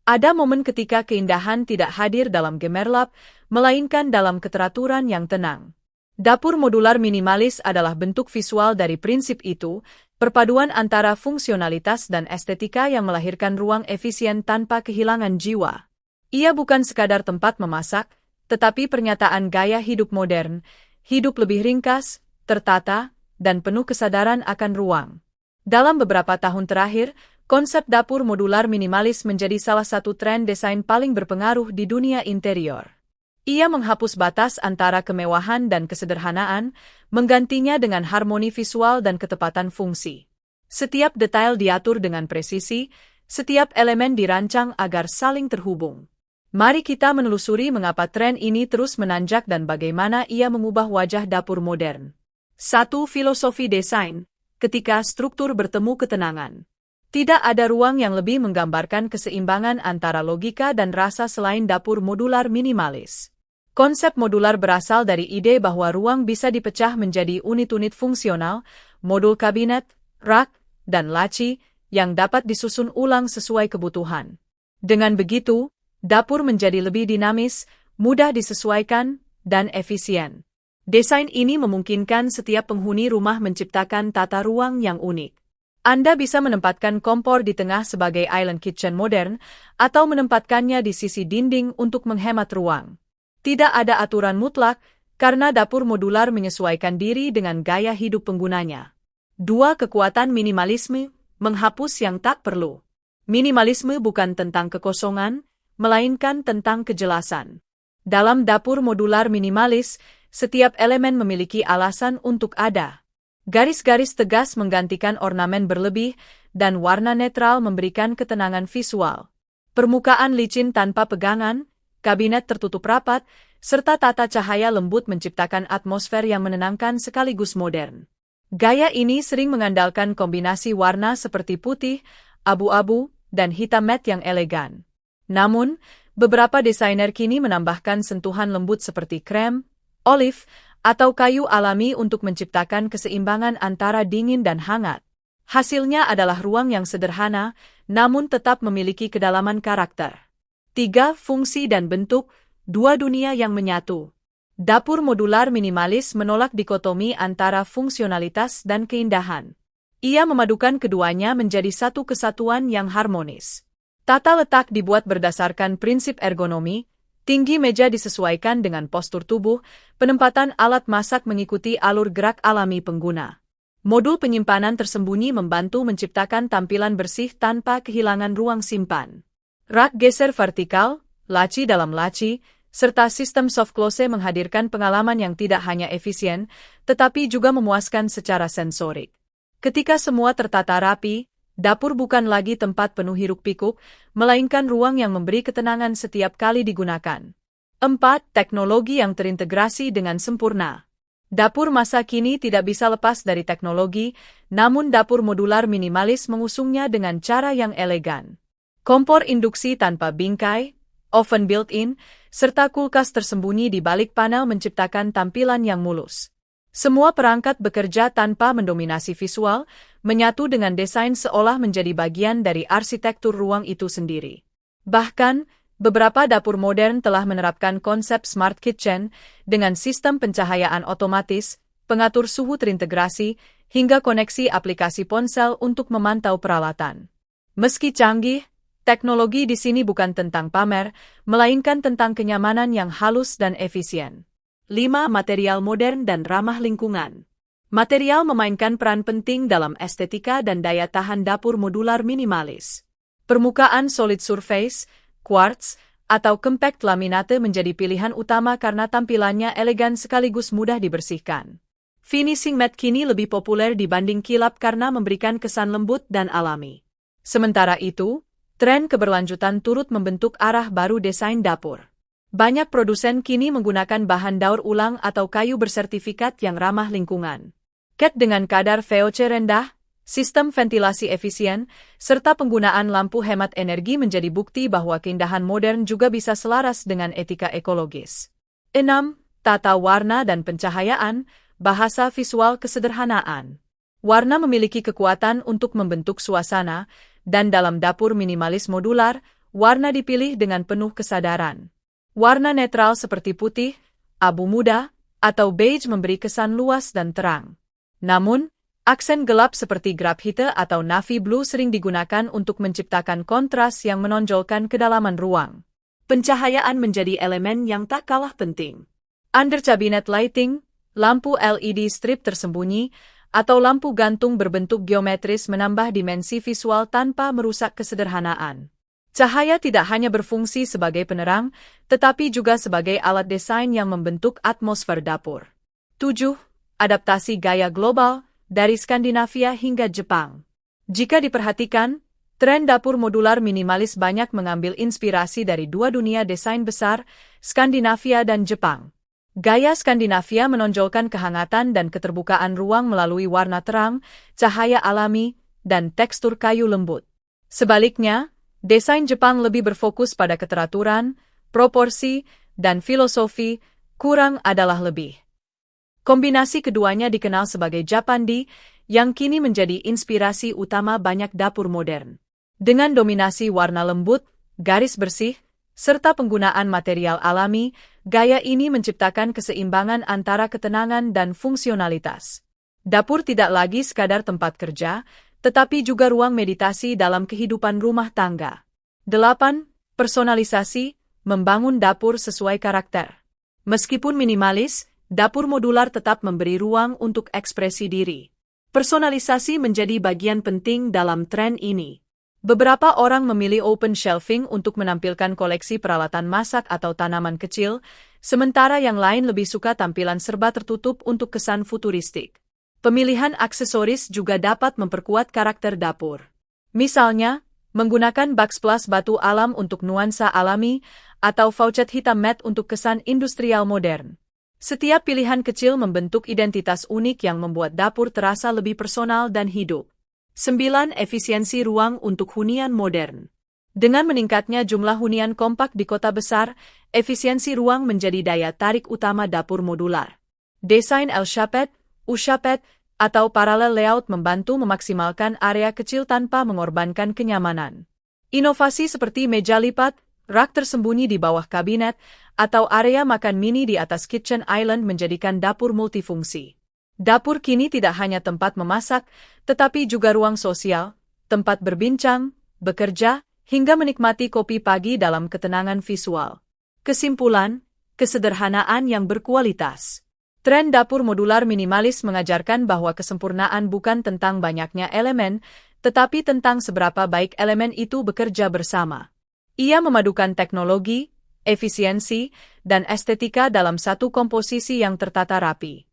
Ada momen ketika keindahan tidak hadir dalam gemerlap, melainkan dalam keteraturan yang tenang. Dapur modular minimalis adalah bentuk visual dari prinsip itu, perpaduan antara fungsionalitas dan estetika yang melahirkan ruang efisien tanpa kehilangan jiwa. Ia bukan sekadar tempat memasak, tetapi pernyataan gaya hidup modern, hidup lebih ringkas, tertata, dan penuh kesadaran akan ruang. Dalam beberapa tahun terakhir, konsep dapur modular minimalis menjadi salah satu tren desain paling berpengaruh di dunia interior. Ia menghapus batas antara kemewahan dan kesederhanaan, menggantinya dengan harmoni visual dan ketepatan fungsi. Setiap detail diatur dengan presisi, setiap elemen dirancang agar saling terhubung. Mari kita menelusuri mengapa tren ini terus menanjak dan bagaimana ia mengubah wajah dapur modern. 1. Filosofi desain. Ketika struktur bertemu ketenangan. Tidak ada ruang yang lebih menggambarkan keseimbangan antara logika dan rasa selain dapur modular minimalis. Konsep modular berasal dari ide bahwa ruang bisa dipecah menjadi unit-unit fungsional, modul kabinet, rak, dan laci, yang dapat disusun ulang sesuai kebutuhan. Dengan begitu, dapur menjadi lebih dinamis, mudah disesuaikan, dan efisien. Desain ini memungkinkan setiap penghuni rumah menciptakan tata ruang yang unik. Anda bisa menempatkan kompor di tengah sebagai island kitchen modern, atau menempatkannya di sisi dinding untuk menghemat ruang. Tidak ada aturan mutlak, karena dapur modular menyesuaikan diri dengan gaya hidup penggunanya. 2. Kekuatan minimalisme, menghapus yang tak perlu. Minimalisme bukan tentang kekosongan, melainkan tentang kejelasan. Dalam dapur modular minimalis, setiap elemen memiliki alasan untuk ada. Garis-garis tegas menggantikan ornamen berlebih, dan warna netral memberikan ketenangan visual. Permukaan licin tanpa pegangan, kabinet tertutup rapat, serta tata cahaya lembut menciptakan atmosfer yang menenangkan sekaligus modern. Gaya ini sering mengandalkan kombinasi warna seperti putih, abu-abu, dan hitam matte yang elegan. Namun, beberapa desainer kini menambahkan sentuhan lembut seperti krem, olive, atau kayu alami untuk menciptakan keseimbangan antara dingin dan hangat. Hasilnya adalah ruang yang sederhana, namun tetap memiliki kedalaman karakter. 3. Fungsi dan bentuk, dua dunia yang menyatu. Dapur modular minimalis menolak dikotomi antara fungsionalitas dan keindahan. Ia memadukan keduanya menjadi satu kesatuan yang harmonis. Tata letak dibuat berdasarkan prinsip ergonomi, tinggi meja disesuaikan dengan postur tubuh, penempatan alat masak mengikuti alur gerak alami pengguna. Modul penyimpanan tersembunyi membantu menciptakan tampilan bersih tanpa kehilangan ruang simpan. Rak geser vertikal, laci dalam laci, serta sistem soft close menghadirkan pengalaman yang tidak hanya efisien, tetapi juga memuaskan secara sensorik. Ketika semua tertata rapi, dapur bukan lagi tempat penuh hiruk-pikuk, melainkan ruang yang memberi ketenangan setiap kali digunakan. 4. Teknologi yang terintegrasi dengan sempurna. Dapur masa kini tidak bisa lepas dari teknologi, namun dapur modular minimalis mengusungnya dengan cara yang elegan. Kompor induksi tanpa bingkai, oven built-in, serta kulkas tersembunyi di balik panel menciptakan tampilan yang mulus. Semua perangkat bekerja tanpa mendominasi visual, menyatu dengan desain seolah menjadi bagian dari arsitektur ruang itu sendiri. Bahkan, beberapa dapur modern telah menerapkan konsep smart kitchen dengan sistem pencahayaan otomatis, pengatur suhu terintegrasi, hingga koneksi aplikasi ponsel untuk memantau peralatan. Meski canggih, teknologi di sini bukan tentang pamer, melainkan tentang kenyamanan yang halus dan efisien. 5. Material modern dan ramah lingkungan. Material memainkan peran penting dalam estetika dan daya tahan dapur modular minimalis. Permukaan solid surface, quartz, atau compact laminate menjadi pilihan utama karena tampilannya elegan sekaligus mudah dibersihkan. Finishing matte kini lebih populer dibanding kilap karena memberikan kesan lembut dan alami. Sementara itu, tren keberlanjutan turut membentuk arah baru desain dapur. Banyak produsen kini menggunakan bahan daur ulang atau kayu bersertifikat yang ramah lingkungan. Cat dengan kadar VOC rendah, sistem ventilasi efisien, serta penggunaan lampu hemat energi menjadi bukti bahwa keindahan modern juga bisa selaras dengan etika ekologis. 6. Tata warna dan pencahayaan, bahasa visual kesederhanaan. Warna memiliki kekuatan untuk membentuk suasana, dan dalam dapur minimalis modular, warna dipilih dengan penuh kesadaran. Warna netral seperti putih, abu muda, atau beige memberi kesan luas dan terang. Namun, aksen gelap seperti graphite atau navy blue sering digunakan untuk menciptakan kontras yang menonjolkan kedalaman ruang. Pencahayaan menjadi elemen yang tak kalah penting. Under cabinet lighting, lampu LED strip tersembunyi, atau lampu gantung berbentuk geometris menambah dimensi visual tanpa merusak kesederhanaan. Cahaya tidak hanya berfungsi sebagai penerang, tetapi juga sebagai alat desain yang membentuk atmosfer dapur. 7. Adaptasi gaya global, dari Skandinavia hingga Jepang. Jika diperhatikan, tren dapur modular minimalis banyak mengambil inspirasi dari dua dunia desain besar, Skandinavia dan Jepang. Gaya Skandinavia menonjolkan kehangatan dan keterbukaan ruang melalui warna terang, cahaya alami, dan tekstur kayu lembut. Sebaliknya, desain Jepang lebih berfokus pada keteraturan, proporsi, dan filosofi, kurang adalah lebih. Kombinasi keduanya dikenal sebagai Japandi, yang kini menjadi inspirasi utama banyak dapur modern. Dengan dominasi warna lembut, garis bersih, serta penggunaan material alami, gaya ini menciptakan keseimbangan antara ketenangan dan fungsionalitas. Dapur tidak lagi sekadar tempat kerja, tetapi juga ruang meditasi dalam kehidupan rumah tangga. 8. Personalisasi, membangun dapur sesuai karakter. Meskipun minimalis, dapur modular tetap memberi ruang untuk ekspresi diri. Personalisasi menjadi bagian penting dalam tren ini. Beberapa orang memilih open shelving untuk menampilkan koleksi peralatan masak atau tanaman kecil, sementara yang lain lebih suka tampilan serba tertutup untuk kesan futuristik. Pemilihan aksesoris juga dapat memperkuat karakter dapur. Misalnya, menggunakan backsplash batu alam untuk nuansa alami, atau faucet hitam matte untuk kesan industrial modern. Setiap pilihan kecil membentuk identitas unik yang membuat dapur terasa lebih personal dan hidup. 9. Efisiensi ruang untuk hunian modern. Dengan meningkatnya jumlah hunian kompak di kota besar, efisiensi ruang menjadi daya tarik utama dapur modular. Desain L-shaped, U-shaped, atau parallel layout membantu memaksimalkan area kecil tanpa mengorbankan kenyamanan. Inovasi seperti meja lipat, rak tersembunyi di bawah kabinet, atau area makan mini di atas kitchen island menjadikan dapur multifungsi. Dapur kini tidak hanya tempat memasak, tetapi juga ruang sosial, tempat berbincang, bekerja, hingga menikmati kopi pagi dalam ketenangan visual. Kesimpulan, kesederhanaan yang berkualitas. Tren dapur modular minimalis mengajarkan bahwa kesempurnaan bukan tentang banyaknya elemen, tetapi tentang seberapa baik elemen itu bekerja bersama. Ia memadukan teknologi, efisiensi, dan estetika dalam satu komposisi yang tertata rapi.